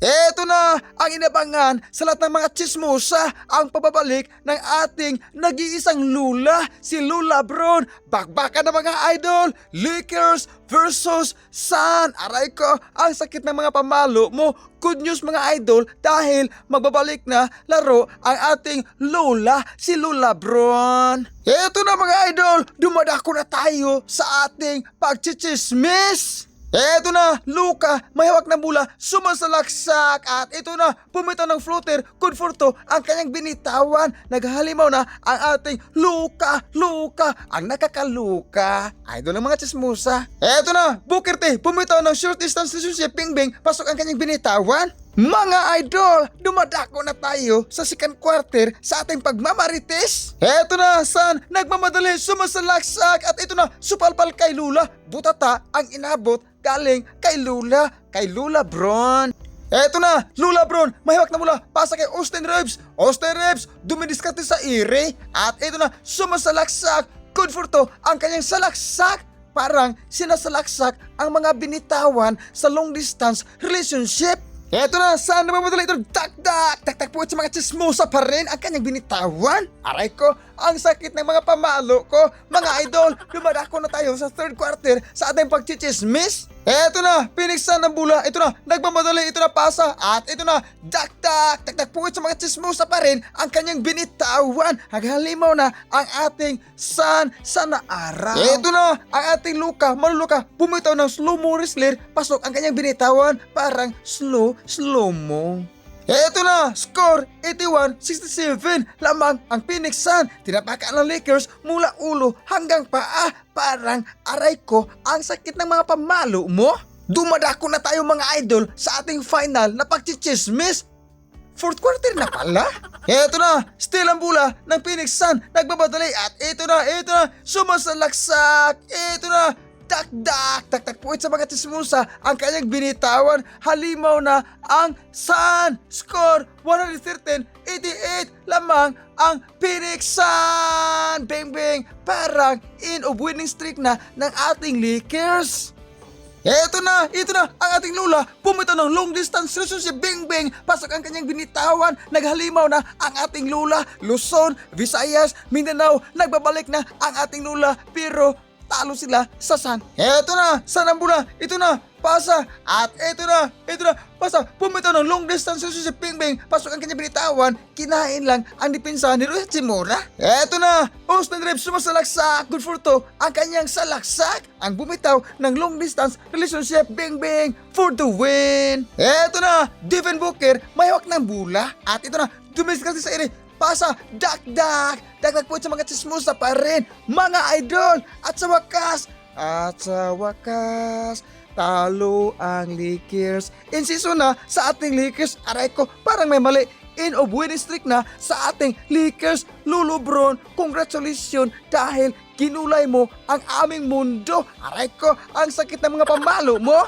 Eto na ang inabangan sa lahat ng mga tsismosa, ang pababalik ng ating nag-iisang Lula, si Lula Bron. Bakbakan ng mga idol, Lakers versus Sun. Aray ko, ang sakit ng mga pamalo mo. Good news mga idol dahil magbabalik na laro ang ating Lula, si Lula Bron. Eto na mga idol, dumadako na tayo sa ating pagchichismis. Eto na, Luka, may hawak na bola, sumasalaksak at ito na, pumitaw ng floater, good for to, ang kanyang binitawan. Naghalimaw na ang ating Luka, ang nakakaluka. Idol ng mga tsismusa. Eto na, Booker T, pumitaw ng short distance relationship, Bingbing, pasok ang kanyang binitawan. Mga idol, dumadako na tayo sa second quarter sa ating pagmamarites. Eto na, Sun, nagmamadali, sumasalaksak at ito na, supalpal kay Lula. Butata ang inabot galing kay Lula Bron. Eto na, Lula Bron, mahawak na mula, pasa kay Austin Reeves. Austin Reeves, dumidiskarte sa ire. At ito na, sumasalaksak, good for to, ang kanyang salaksak. Parang sinasalaksak ang mga binitawan sa long distance relationship. Eto na, saan naman madala ito? Tak po sa mga tsismosa pa rin ang kanyang binitawan. Aray ko, ang sakit ng mga pamalo ko. Mga idol, dumadako na tayo sa third quarter sa ating pagchichismis. Eto na, piniksan ng bula. Ito na, nagmamadali, ito na pasa. At ito na, tak po sa mga tsismosa pa rin ang kanyang binitawan. Haghalimaw na ang ating Sun sa naaraw. Eto na, ang ating Luka, maluluka, bumitaw ng slow-mo wrestler. Pasok ang kanyang binitawan, parang slow-mo. Eto na, score 81-67 lamang ang Phoenix Sun. Tinapakan ng Lakers mula ulo hanggang paa. Parang aray ko, ang sakit ng mga pamalo mo. Dumadako na tayo mga idol sa ating final na pagchichismis. Fourth quarter na pala. Eto na, still ang bula ng Phoenix Sun. Nagbabadali at ito na, sumasalaksak. Ito na, tak po sa mga tsismusa ang kanyang binitawan. Halimaw na ang Sun. Score 113-88 lamang ang Phoenix Sun. Bang, parang in of winning streak na ng ating Lakers. Ito na, ang ating Lula, pumitaw ng long distance relationship, Bingbing, pasok ang kanyang binitawan, naghalimaw na ang ating Lula, Luzon, Visayas, Mindanao, nagbabalik na ang ating Lula, pero talo sila sa Sun. Eto na, Sun ang bula, ito na, pasa, at ito na, pasa, pumitaw ng long distance relationship, Bingbing, pasok ang kanyang binitawan, kinain lang ang depensa ni Roy Hachimura. Eto na, Austin Reeves sumasalaksak, good for to, ang kanyang salaksak, ang bumitaw ng long distance relationship, Bingbing, for the win. Eto na, Devin Booker, may hawak ng bula, at ito na, dumiskarte sa ere, pasa, dak po sa mga tsismosa pa rin, mga idol. At sa wakas, talo ang Lakers. In season na sa ating Lakers, aray ko, parang may mali. In of winning streak na sa ating Lakers. Lula Bron, congratulations dahil kinulay mo ang aming mundo. Aray ko, ang sakit ng mga pamalo mo.